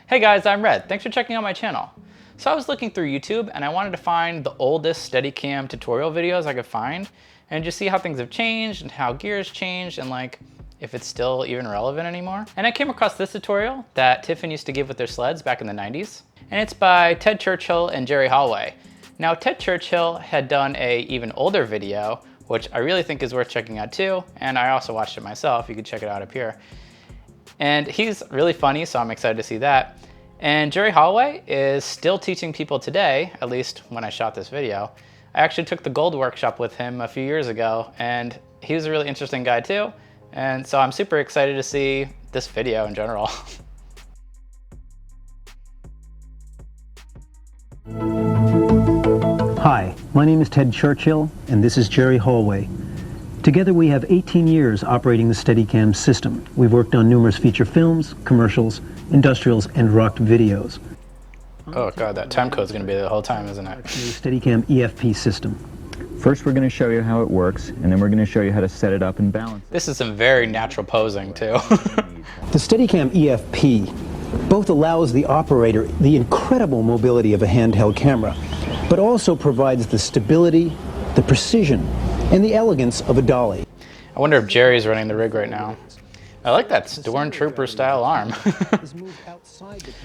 Hey guys, I'm Red. Thanks for checking out my channel. So I was looking through YouTube and I wanted to find the oldest Steadicam tutorial videos I could find and just see how things have changed and how gear's changed and like if it's still even relevant anymore. And I came across this tutorial that Tiffen used to give with their sleds back in the 90s. And it's by Ted Churchill and Jerry Holloway. Now Ted Churchill had done a even older video, which I really think is worth checking out too. And I also watched it myself. You can check it out up here. And he's really funny, so I'm excited to see that. And Jerry Holloway is still teaching people today, at least when I shot this video. I actually took the gold workshop with him a few years ago, and he was a really interesting guy too. And so I'm super excited to see this video in general. Hi, my name is Ted Churchill, and this is Jerry Holloway. Together we have 18 years operating the Steadicam system. We've worked on numerous feature films, commercials, industrials, and rocked videos. Oh god, that time code's gonna be there the whole time, isn't it? The Steadicam EFP system. First we're going to show you how it works, and then we're going to show you how to set it up and balance it. This is some very natural posing too. The Steadicam EFP both allows the operator the incredible mobility of a handheld camera, but also provides the stability, the precision, and the elegance of a dolly. I wonder if Jerry's running the rig right now. I like that Stormtrooper style arm.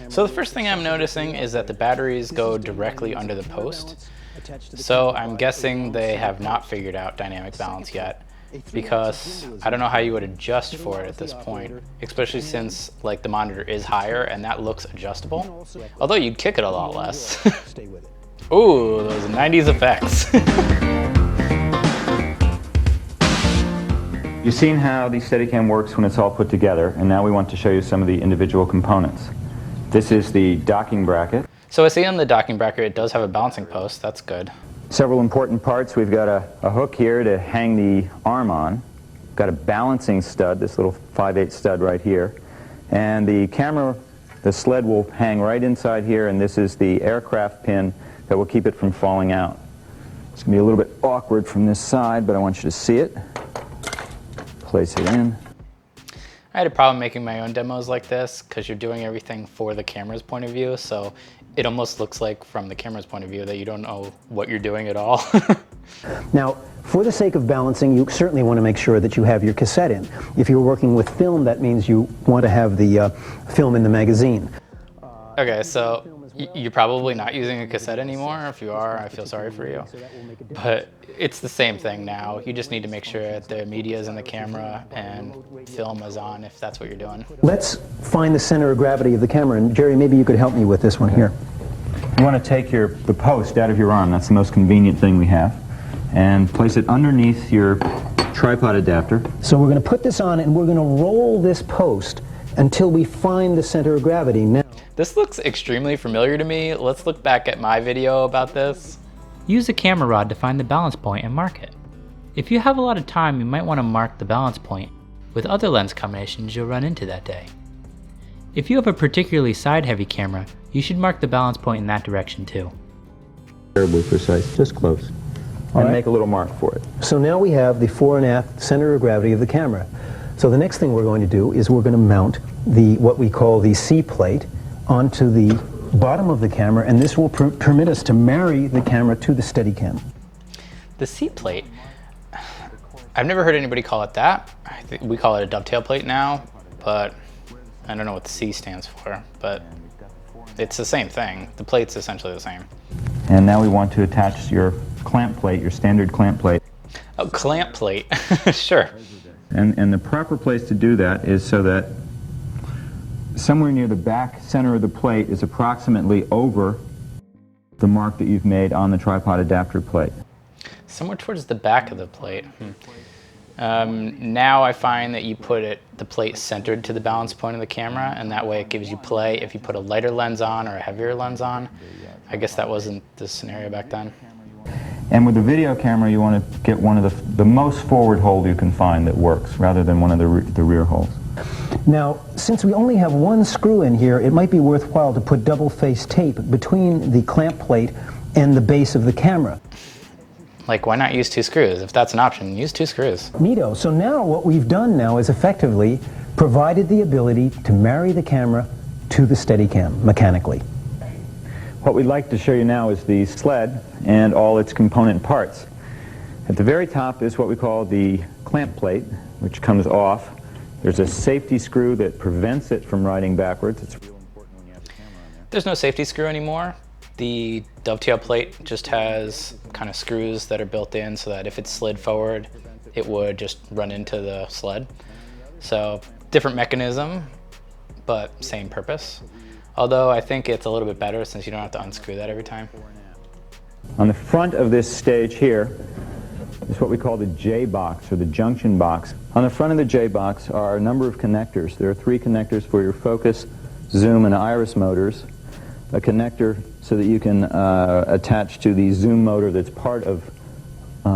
So the first thing I'm noticing is that the batteries go directly under the post. So I'm guessing they have not figured out dynamic balance yet, because I don't know how you would adjust for it at this point, especially since like the monitor is higher and that looks adjustable. Although you'd kick it a lot less. Ooh, those 90s effects. You've seen how the Steadicam works when it's all put together, and now we want to show you some of the individual components. This is the docking bracket. So I see on the docking bracket it does have a balancing post. That's good. Several important parts. We've got a hook here to hang the arm on. We've got a balancing stud, this little 5/8 stud right here. And the camera, the sled will hang right inside here, and this is the aircraft pin that will keep it from falling out. It's going to be a little bit awkward from this side, but I want you to see it. Place it in. I had a problem making my own demos like this because you're doing everything for the camera's point of view, so it almost looks like from the camera's point of view that you don't know what you're doing at all. Now, for the sake of balancing, you certainly want to make sure that you have your cassette in. If you're working with film, that means you want to have the film in the magazine. Okay, so you're probably not using a cassette anymore. If you are, I feel sorry for you. But it's the same thing now. You just need to make sure that the media is in the camera and film is on if that's what you're doing. Let's find the center of gravity of the camera, and Jerry, maybe you could help me with this one here. You want to take the post out of your arm. That's the most convenient thing we have. And place it underneath your tripod adapter. So we're going to put this on, and we're going to roll this post until we find the center of gravity. Now, this looks extremely familiar to me. Let's look back at my video about this. Use a camera rod to find the balance point and mark it. If you have a lot of time, you might want to mark the balance point with other lens combinations you'll run into that day. If you have a particularly side-heavy camera, you should mark the balance point in that direction too. Terribly precise, just close. And make a little mark for it. So now we have the fore and aft center of gravity of the camera. So the next thing we're going to do is we're going to mount what we call the C plate onto the bottom of the camera, and this will permit us to marry the camera to the Steadicam. The C plate, I've never heard anybody call it that. I think we call it a dovetail plate now, but I don't know what the C stands for, but it's the same thing. The plate's essentially the same. And now we want to attach your clamp plate, your standard clamp plate. Oh, clamp plate, sure. And the proper place to do that is so that somewhere near the back center of the plate is approximately over the mark that you've made on the tripod adapter plate. Somewhere towards the back of the plate. Now I find that you put the plate centered to the balance point of the camera, and that way it gives you play if you put a lighter lens on or a heavier lens on. I guess that wasn't the scenario back then. And with the video camera, you want to get one of the most forward hold you can find that works, rather than one of the rear holes. Now, since we only have one screw in here, it might be worthwhile to put double-face tape between the clamp plate and the base of the camera. Like, why not use 2 screws? If that's an option, use 2 screws. Neato. So now what we've done now is effectively provided the ability to marry the camera to the Steadicam mechanically. What we'd like to show you now is the sled and all its component parts. At the very top is what we call the clamp plate, which comes off. There's a safety screw that prevents it from riding backwards. It's real important when you have a camera on there. There's no safety screw anymore. The dovetail plate just has kind of screws that are built in so that if it slid forward, it would just run into the sled. So different mechanism, but same purpose. Although I think it's a little bit better since you don't have to unscrew that every time. On the front of this stage here is what we call the J box, or the junction box. On the front of the J box are a number of connectors. There are 3 connectors for your focus, zoom, and iris motors. A connector so that you can attach to the zoom motor that's part of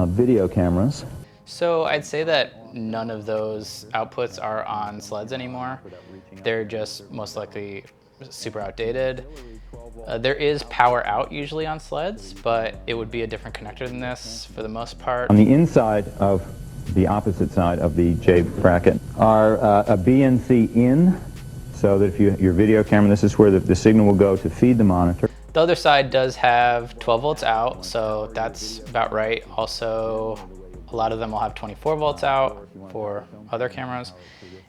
video cameras. So I'd say that none of those outputs are on sleds anymore. They're just most likely super outdated. There is power out usually on sleds, but it would be a different connector than this for the most part. On the inside of the opposite side of the J bracket are a BNC in, so that if your video camera, this is where the signal will go to feed the monitor. The other side does have 12 volts out, so that's about right. Also, a lot of them will have 24 volts out for other cameras.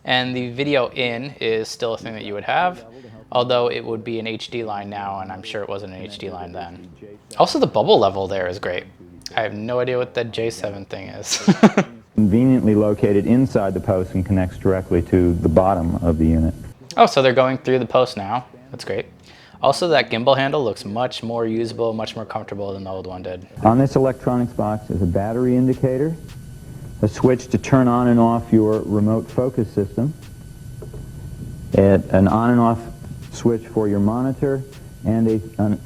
And the video in is still a thing that you would have, although it would be an HD line now, and I'm sure it wasn't an HD line then. Also, the bubble level there is great. I have no idea what that J7 thing is. Conveniently located inside the post and connects directly to the bottom of the unit. Oh, so they're going through the post now. That's great. Also, that gimbal handle looks much more usable, much more comfortable than the old one did. On this electronics box is a battery indicator, a switch to turn on and off your remote focus system, an on and off switch for your monitor, and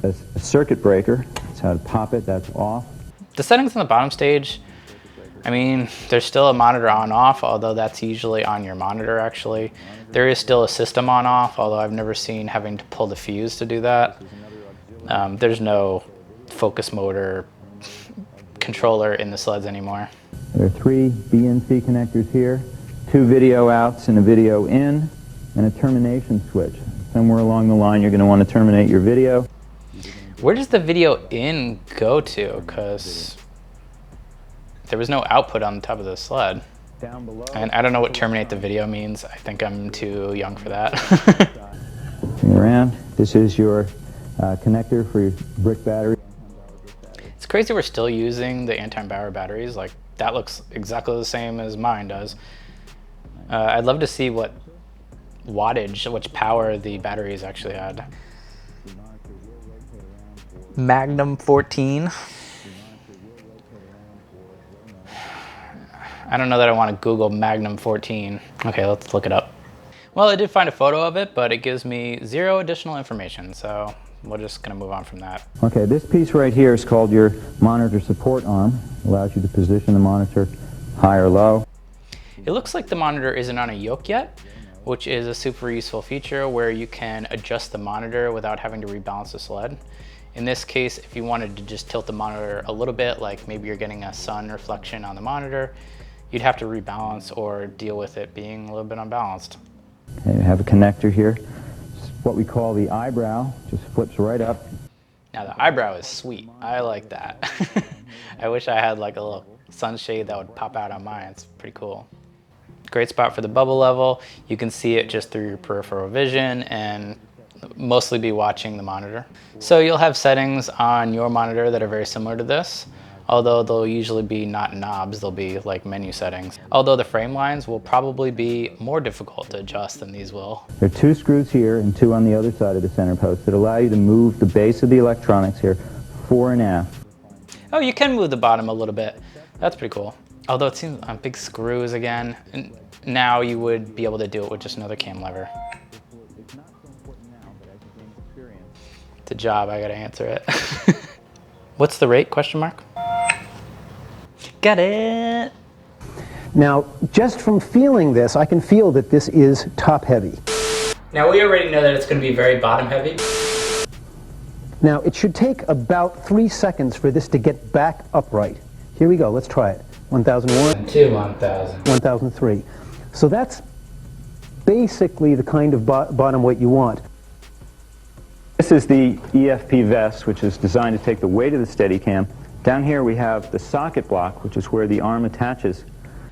a circuit breaker. That's how to pop it, that's off. The settings on the bottom stage, I mean, there's still a monitor on off, although that's usually on your monitor actually. There is still a system on off, although I've never seen having to pull the fuse to do that. There's no focus motor controller in the sleds anymore. There are 3 BNC connectors here, 2 video outs and a video in, and a termination switch. Somewhere along the line you're going to want to terminate your video. Where does the video in go to? Because there was no output on the top of the sled. Down below. And I don't know what terminate the video means. I think I'm too young for that. Around. This is your connector for your brick battery. It's crazy we're still using the anti-Bauer batteries. Like, that looks exactly the same as mine does. I'd love to see what wattage, which power the batteries actually had. Magnum 14. I don't know that I want to Google Magnum 14. Okay, let's look it up. Well, I did find a photo of it, but it gives me 0 additional information, so we're just going to move on from that. Okay, this piece right here is called your monitor support arm. Allows you to position the monitor high or low. It looks like the monitor isn't on a yoke yet, which is a super useful feature where you can adjust the monitor without having to rebalance the sled. In this case, if you wanted to just tilt the monitor a little bit, like maybe you're getting a sun reflection on the monitor, you'd have to rebalance or deal with it being a little bit unbalanced. Okay, we have a connector here. It's what we call the eyebrow, just flips right up. Now the eyebrow is sweet. I like that. I wish I had like a little sunshade that would pop out on mine. It's pretty cool. Great spot for the bubble level. You can see it just through your peripheral vision and mostly be watching the monitor. So you'll have settings on your monitor that are very similar to this, although they'll usually be not knobs, they'll be like menu settings. Although the frame lines will probably be more difficult to adjust than these will. There are 2 screws here and 2 on the other side of the center post that allow you to move the base of the electronics here fore and aft. Oh, you can move the bottom a little bit. That's pretty cool. Although it seems on big screws again. And now you would be able to do it with just another cam lever. It's a job, I gotta answer it. What's the rate, question mark? Got it. Now, just from feeling this, I can feel that this is top heavy. Now we already know that it's gonna be very bottom heavy. Now, it should take about 3 seconds for this to get back upright. Here we go, let's try it. 1001. 1000. 1003. So that's basically the kind of bottom weight you want. This is the EFP vest, which is designed to take the weight of the Steadicam. Down here we have the socket block, which is where the arm attaches.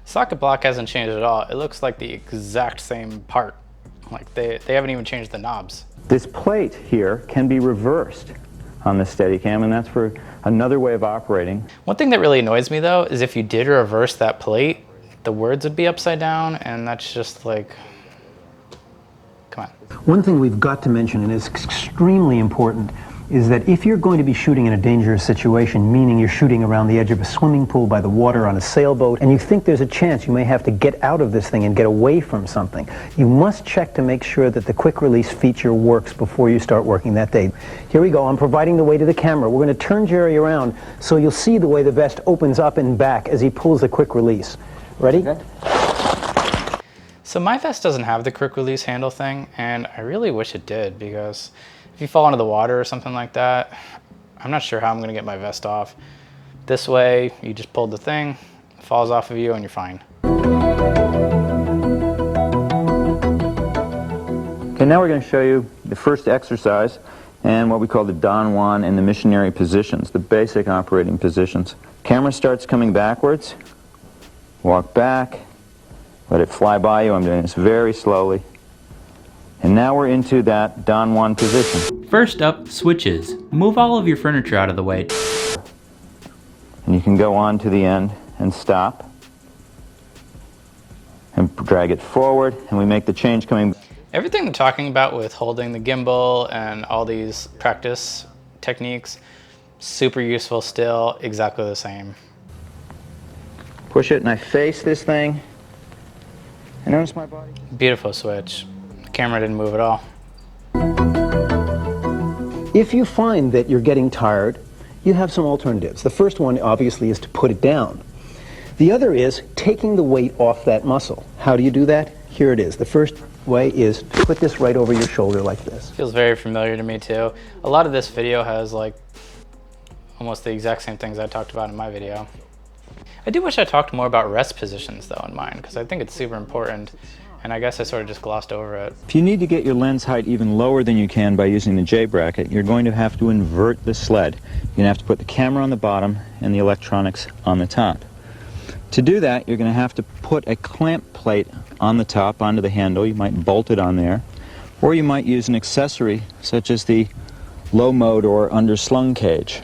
Socket block hasn't changed at all. It looks like the exact same part. Like they haven't even changed the knobs. This plate here can be reversed on the Steadicam, and that's for another way of operating. One thing that really annoys me though is if you did reverse that plate, the words would be upside down, and that's just like, come on. One thing we've got to mention, and it's extremely important, is that if you're going to be shooting in a dangerous situation, meaning you're shooting around the edge of a swimming pool, by the water, on a sailboat, and you think there's a chance you may have to get out of this thing and get away from something, you must check to make sure that the quick release feature works before you start working that day. Here we go. I'm providing the weight of the camera. We're going to turn Jerry around so you'll see the way the vest opens up and back as he pulls the quick release. Ready? Okay. So my vest doesn't have the quick release handle thing, and I really wish it did, because if you fall into the water or something like that, I'm not sure how I'm gonna get my vest off. This way, you just pulled the thing, it falls off of you, and you're fine. Okay, now we're going to show you the first exercise and what we call the Don Juan and the missionary positions, the basic operating positions. Camera starts coming backwards, walk back, let it fly by you. I'm doing this very slowly. And now we're into that Don Juan position. First up, switches. Move all of your furniture out of the way. And you can go on to the end and stop. And drag it forward, and we make the change coming. Everything they're talking about with holding the gimbal and all these practice techniques, super useful still, exactly the same. Push it, and I face this thing. And notice my body. Beautiful switch. The camera didn't move at all. If you find that you're getting tired, you have some alternatives. The first one, obviously, is to put it down. The other is taking the weight off that muscle. How do you do that? Here it is. The first way is to put this right over your shoulder like this. Feels very familiar to me too. A lot of this video has like almost the exact same things I talked about in my video. I do wish I talked more about rest positions though in mine, because I think it's super important, and I guess I sort of just glossed over it. If you need to get your lens height even lower than you can by using the J bracket, you're going to have to invert the sled. You're going to have to put the camera on the bottom and the electronics on the top. To do that, you're going to have to put a clamp plate on the top onto the handle. You might bolt it on there, or you might use an accessory such as the low mode or underslung cage.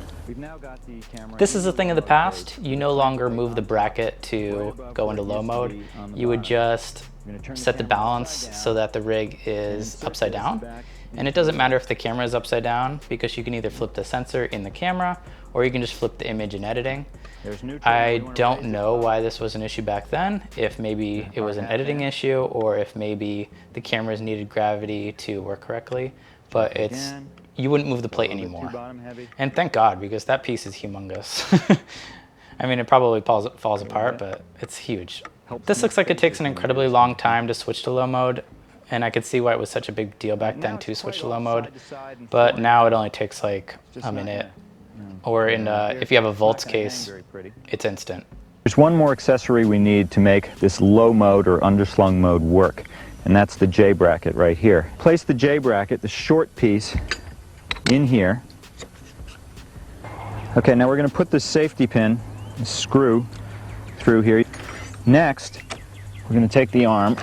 This is a thing of the past. You no longer move the bracket to go into low mode. You would just set the balance so that the rig is upside down. And it doesn't matter if the camera is upside down, because you can either flip the sensor in the camera or you can just flip the image in editing. I don't know why this was an issue back then, if maybe it was an editing issue or if maybe the cameras needed gravity to work correctly, but you wouldn't move the plate anymore. And thank God, because that piece is humongous. I mean, it probably falls apart, but it's huge. This looks like it takes an incredibly long time to switch to low mode, and I could see why it was such a big deal back then to switch to low mode, but now it only takes like a minute. Or if you have a Volts case, it's instant. There's one more accessory we need to make this low mode or underslung mode work, and that's the J bracket right here. Place the J bracket, the short piece, in here. Okay, now we're going to put the safety pin, the screw, through here. Next, we're going to take the arm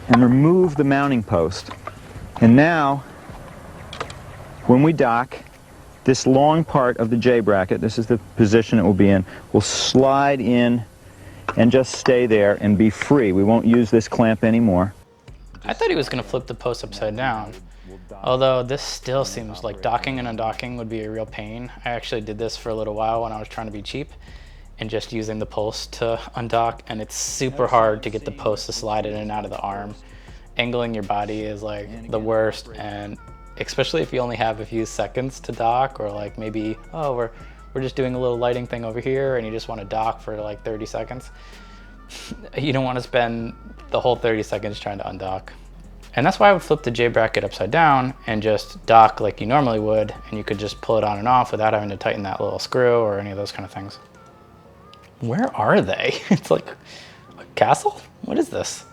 and remove the mounting post. And now, when we dock, this long part of the J bracket, this is the position it will be in, will slide in and just stay there and be free. We won't use this clamp anymore. I thought he was going to flip the post upside down. Although this still seems like docking and undocking would be a real pain. I actually did this for a little while when I was trying to be cheap and just using the post to undock, and it's super hard to get the post to slide in and out of the arm. Angling your body is like the worst, and especially if you only have a few seconds to dock, or like maybe, oh, we're just doing a little lighting thing over here and you just want to dock for like 30 seconds. You don't want to spend the whole 30 seconds trying to undock. And that's why I would flip the J bracket upside down and just dock like you normally would, and you could just pull it on and off without having to tighten that little screw or any of those kind of things. Where are they? It's like a castle? What is this?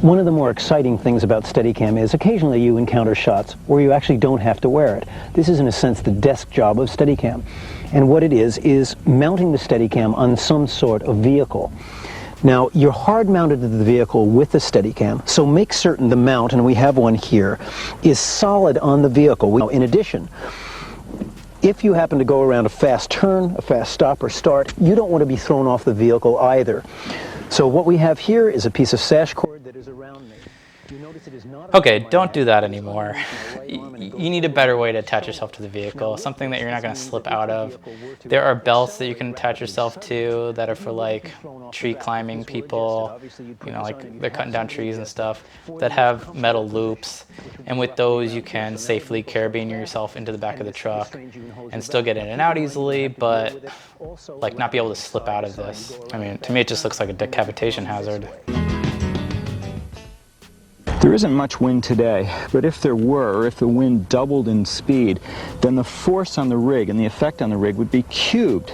One of the more exciting things about Steadicam is occasionally you encounter shots where you actually don't have to wear it. This is in a sense the desk job of Steadicam. And what it is mounting the Steadicam on some sort of vehicle. Now, you're hard mounted to the vehicle with the Steadicam, so make certain the mount, and we have one here, is solid on the vehicle. Now, in addition, if you happen to go around a fast turn, a fast stop or start, you don't want to be thrown off the vehicle either. So what we have here is a piece of sash cord that is around me. You notice it is not Okay, don't do that anymore. You need a better way to attach yourself to the vehicle, something that you're not going to slip out of. There are belts that you can attach yourself to that are for like tree climbing people, you know, like they're cutting down trees and stuff, that have metal loops. And with those you can safely carabine yourself into the back of the truck and still get in and out easily, but like not be able to slip out of this. I mean, to me it just looks like a decapitation hazard. There isn't much wind today, but if there were, or if the wind doubled in speed, then the force on the rig and the effect on the rig would be cubed.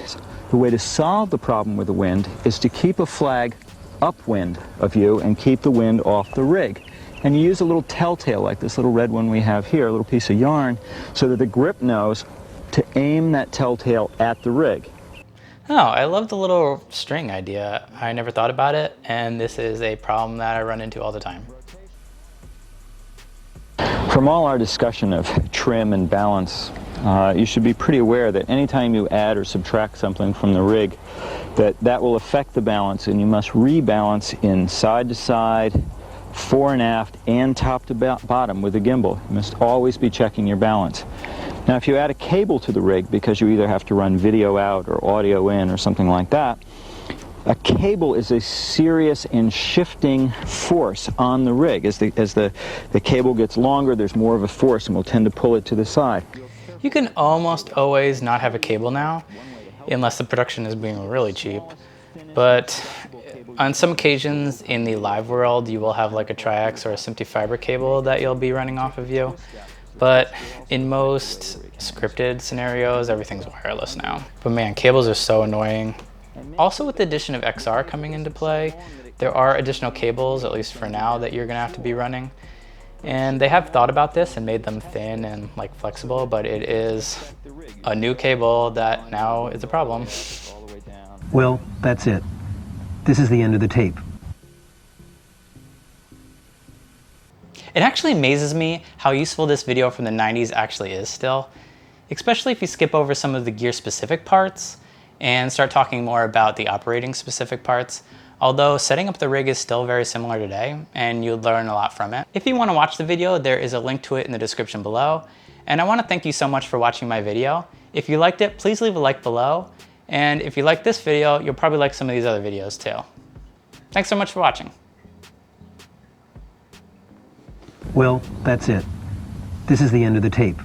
The way to solve the problem with the wind is to keep a flag upwind of you and keep the wind off the rig. And you use a little telltale like this little red one we have here, a little piece of yarn, so that the grip knows to aim that telltale at the rig. Oh, I love the little string idea. I never thought about it, and this is a problem that I run into all the time. From all our discussion of trim and balance, you should be pretty aware that anytime you add or subtract something from the rig, that will affect the balance, and you must rebalance in side to side, fore and aft, and top to bottom with the gimbal. You must always be checking your balance. Now, if you add a cable to the rig because you either have to run video out or audio in or something like that, a cable is a serious and shifting force on the rig. As the cable gets longer, there's more of a force and will tend to pull it to the side. You can almost always not have a cable now, unless the production is being really cheap. But on some occasions in the live world, you will have like a triax or a SMPTE fiber cable that you'll be running off of you. But in most scripted scenarios, everything's wireless now. But man, cables are so annoying. Also, with the addition of XR coming into play, there are additional cables, at least for now, that you're going to have to be running. And they have thought about this and made them thin and like flexible, but it is a new cable that now is a problem. Well, that's it. This is the end of the tape. It actually amazes me how useful this video from the 90s actually is still, especially if you skip over some of the gear-specific parts and start talking more about the operating specific parts. Although setting up the rig is still very similar today, and you'll learn a lot from it. If you want to watch the video, there is a link to it in the description below. And I want to thank you so much for watching my video. If you liked it, please leave a like below. And if you like this video, you'll probably like some of these other videos too. Thanks so much for watching. Well, that's it. This is the end of the tape.